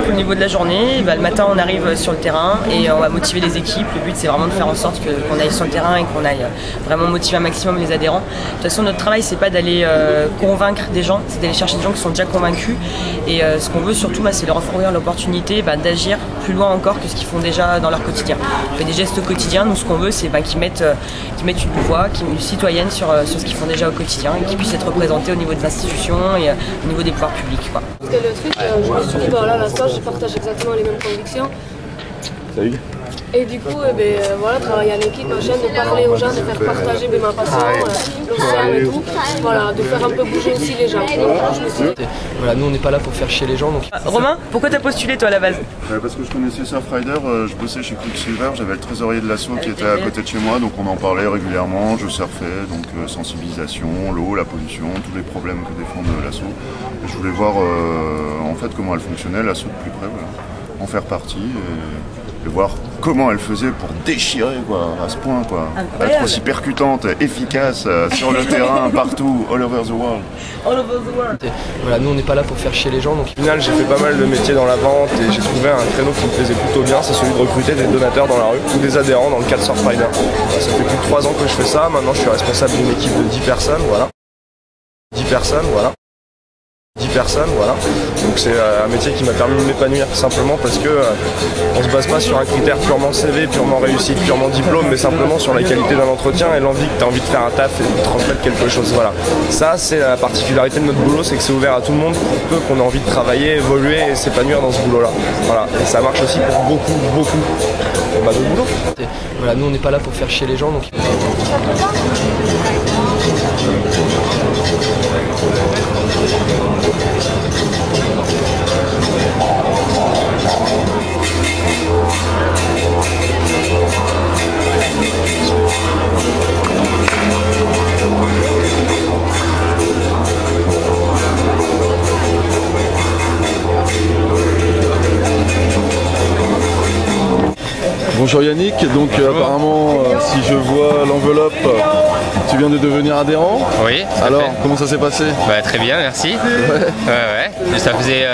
Au niveau de la journée, le matin on arrive sur le terrain et on va motiver les équipes. Le but c'est vraiment de faire en sorte qu'on aille sur le terrain et qu'on aille vraiment motiver un maximum les adhérents. De toute façon notre travail c'est pas d'aller convaincre des gens, c'est d'aller chercher des gens qui sont déjà convaincus. Et ce qu'on veut surtout c'est leur offrir l'opportunité d'agir plus loin encore que ce qu'ils font déjà dans leur quotidien. On fait des gestes au quotidien, nous ce qu'on veut c'est qu'ils mettent une voix citoyenne sur ce qu'ils font déjà au quotidien et qu'ils puissent être représentés au niveau des institutions et au niveau des pouvoirs publics. Parce que le truc, je me suis dit, voilà, l'instant, je partage exactement les mêmes convictions. Salut. Et du coup, voilà, travailler en équipe, de parler aux gens, de faire partager ma passion, l'océan et tout. Voilà, de faire un peu bouger aussi les gens. Voilà, nous on n'est pas là pour faire chier les gens. Donc... Romain, pourquoi t'as postulé toi à la base? Parce que je connaissais Surfrider, je bossais chez Quicksilver, j'avais le trésorier de l'asso qui était à côté de chez moi, donc on en parlait régulièrement, je surfais, donc sensibilisation, l'eau, la pollution, tous les problèmes que défendent l'asso. Et je voulais voir en fait comment elle fonctionnait, l'asso de plus près, voilà. En faire partie et voir comment elle faisait pour déchirer à ce point, être aussi percutante, efficace sur le terrain, partout, all over the world. All over the world. Voilà, nous on n'est pas là pour faire chier les gens. Donc... Au final j'ai fait pas mal de métiers dans la vente et j'ai trouvé un créneau qui me plaisait plutôt bien, c'est celui de recruter des donateurs dans la rue ou des adhérents dans le cadre Surfrider. Ça fait plus de 3 ans que je fais ça, maintenant je suis responsable d'une équipe de 10 personnes, voilà. 10 personnes, voilà. 10 personnes, voilà. Donc c'est un métier qui m'a permis de m'épanouir simplement parce que on se base pas sur un critère purement CV, purement réussite, purement diplôme, mais simplement sur la qualité d'un entretien et l'envie que tu as envie de faire un taf et de transmettre quelque chose. Voilà. Ça c'est la particularité de notre boulot, c'est que c'est ouvert à tout le monde pour peu qu'on ait envie de travailler, évoluer et s'épanouir dans ce boulot-là. Voilà. Et ça marche aussi pour beaucoup de boulot. Voilà, nous on n'est pas là pour faire chier les gens. Donc... Bonjour Yannick, donc apparemment si je vois l'enveloppe, tu viens de devenir adhérent. Oui. Alors comment ça s'est passé? Très bien, merci. Ouais. Ça faisait,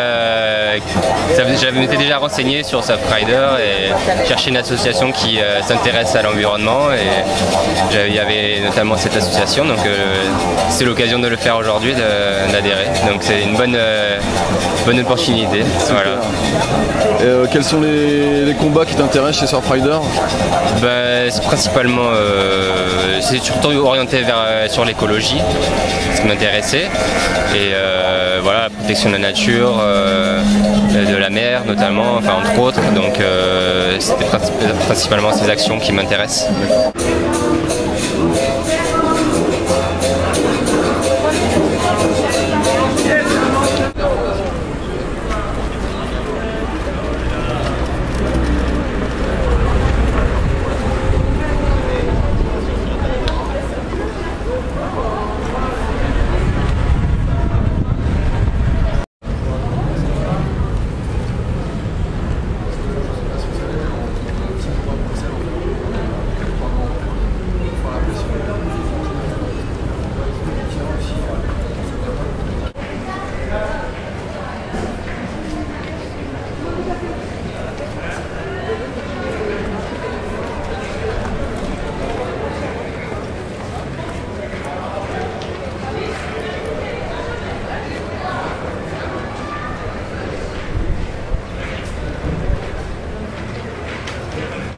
je m'étais déjà renseigné sur Surfrider et cherché une association qui s'intéresse à l'environnement et il y avait notamment cette association, donc c'est l'occasion de le faire aujourd'hui, d'adhérer. Donc c'est une bonne opportunité. Voilà. Et, quels sont les combats qui t'intéressent chez Surfrider? C'est principalement, c'est surtout orienté sur l'écologie, ce qui m'intéressait, et voilà, la protection de la nature, de la mer notamment, enfin entre autres, donc c'était principalement ces actions qui m'intéressent.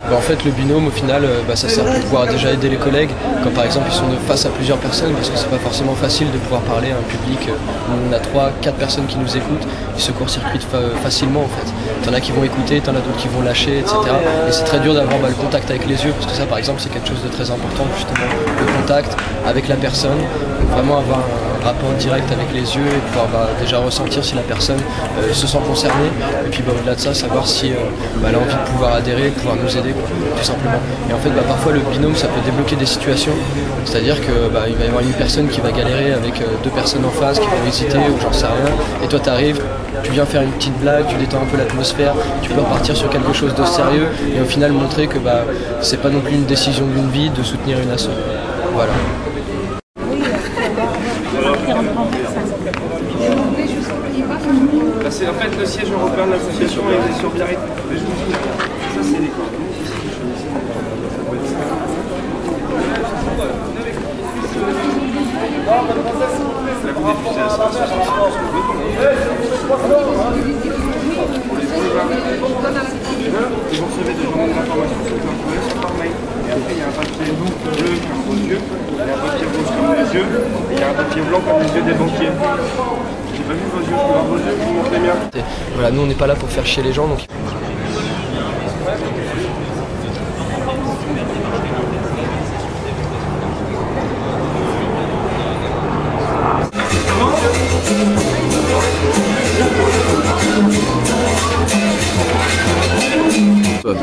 En fait le binôme au final ça sert pour pouvoir déjà aider les collègues quand par exemple ils sont face à plusieurs personnes, parce que c'est pas forcément facile de pouvoir parler à un public où on a 3-4 personnes qui nous écoutent, ils se court-circuitent facilement en fait. T'en as qui vont écouter, t'en as d'autres qui vont lâcher, etc. Et c'est très dur d'avoir le contact avec les yeux, parce que ça par exemple c'est quelque chose de très important, justement, le contact avec la personne, donc vraiment avoir rapport direct avec les yeux et pouvoir déjà ressentir si la personne se sent concernée. Et puis au-delà de ça, savoir si elle a envie de pouvoir adhérer, de pouvoir nous aider, quoi, tout simplement. Et en fait, parfois le binôme, ça peut débloquer des situations. C'est-à-dire que il va y avoir une personne qui va galérer avec deux personnes en face, qui vont hésiter ou j'en sais rien. Et toi, tu arrives, tu viens faire une petite blague, tu détends un peu l'atmosphère, tu peux repartir sur quelque chose de sérieux et au final montrer que c'est pas non plus une décision d'une vie de soutenir une asso. Voilà. Là, c'est en fait le siège européen de l'association et les sur Biarritz. Ça, c'est les coordonnées. Et vous recevez des journaux d'information par mail. Et après, il y a un papier bleu comme vos yeux, il y a un papier rouge comme les yeux, et il y a un papier blanc comme les yeux des banquiers. J'ai pas vu vos yeux, je peux voir vos yeux, vous montrez bien. Voilà, nous on n'est pas là pour faire chier les gens, donc...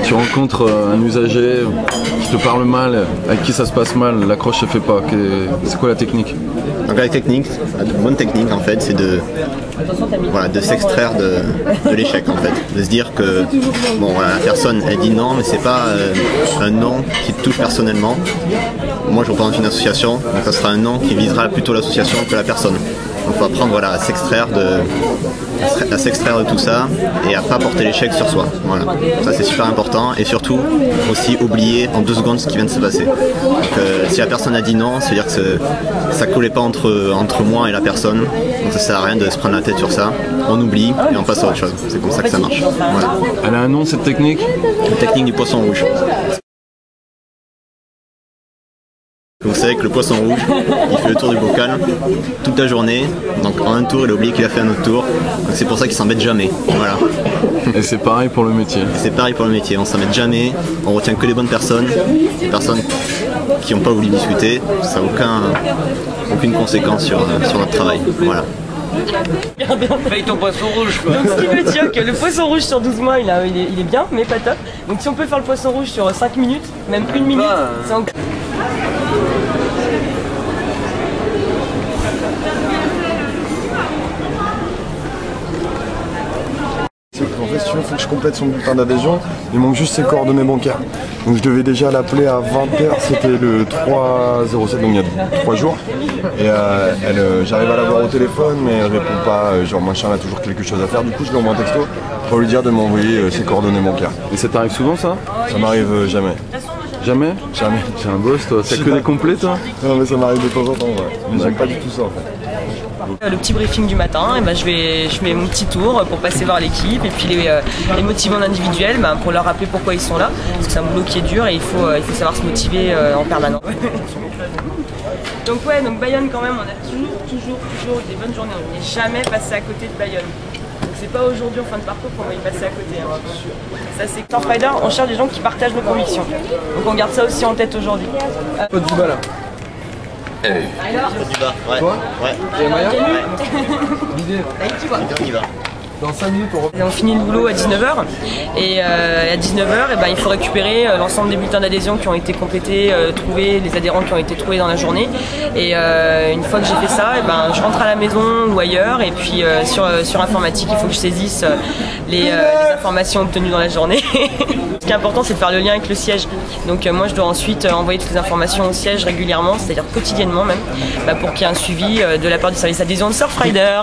Tu rencontres un usager qui te parle mal, avec qui ça se passe mal, l'accroche se fait pas. C'est quoi la technique? Donc la technique, la bonne technique en fait, c'est de s'extraire de l'échec en fait, de se dire que la personne elle dit non, mais c'est pas un non qui te touche personnellement. Moi je représente une association, donc ça sera un non qui visera plutôt l'association que la personne. Donc il faut apprendre à s'extraire de tout ça et à pas porter l'échec sur soi. Voilà. Ça c'est super important et surtout aussi oublier en 2 secondes ce qui vient de se passer. Donc, si la personne a dit non, ça veut dire que ça collait pas entre moi et la personne. Donc ça sert à rien de se prendre la tête sur ça. On oublie et on passe à autre chose. C'est comme ça que ça marche. Voilà. Elle a un nom cette technique? La technique du poisson rouge. Vous savez que le poisson rouge, il fait le tour du bocal toute la journée, donc en un tour il a oublié qu'il a fait un autre tour, donc c'est pour ça qu'il s'embête jamais. Voilà. Et c'est pareil pour le métier. C'est pareil pour le métier, on s'embête jamais, on retient que les bonnes personnes, les personnes qui n'ont pas voulu discuter, ça n'a aucune conséquence sur notre travail. Voilà. Paye ton poisson rouge quoi. Donc ce qui veut dire que le poisson rouge sur 12 mois il est bien mais pas top. Donc si on peut faire le poisson rouge sur 5 minutes, même 1 minute, c'est encore... En fait, si tu veux, il faut que je complète son bulletin d'adhésion. Il manque juste ses coordonnées bancaires. Donc je devais déjà l'appeler à 20h, c'était le 3/07, donc il y a 3 jours. Et j'arrive à l'avoir au téléphone, mais elle répond pas, genre machin, elle a toujours quelque chose à faire. Du coup, je lui envoie un texto pour lui dire de m'envoyer ses coordonnées bancaires. Et ça t'arrive souvent ça? Ça m'arrive jamais. Jamais? Jamais. T'es un boss toi, t'as que des complets toi? Non mais ça m'arrive de temps en temps, ouais. Mais j'aime pas du tout ça en fait. Le petit briefing du matin, et je fais mon petit tour pour passer voir l'équipe et puis les motiver en individuel pour leur rappeler pourquoi ils sont là, parce que c'est un boulot qui est dur et il faut savoir se motiver en permanence. Donc Bayonne quand même, on a toujours des bonnes journées, on n'est jamais passé à côté de Bayonne. Donc c'est pas aujourd'hui en fin de parcours qu'on va y passer à côté. Ça c'est Surfrider, on cherche des gens qui partagent nos convictions. Donc on garde ça aussi en tête aujourd'hui. Pas de Duba là. Ouais. Toi? Ouais. Et Maya? L'idée. On y va. Dans 5 minutes on finit le boulot à 19h et à 19h il faut récupérer l'ensemble des bulletins d'adhésion qui ont été complétés, les adhérents qui ont été trouvés dans la journée et une fois que j'ai fait ça, je rentre à la maison ou ailleurs et puis sur informatique il faut que je saisisse les informations obtenues dans la journée. Ce qui est important c'est de faire le lien avec le siège, donc moi je dois ensuite envoyer toutes les informations au siège régulièrement, c'est-à-dire quotidiennement même, pour qu'il y ait un suivi de la part du service adhésion de Surfrider.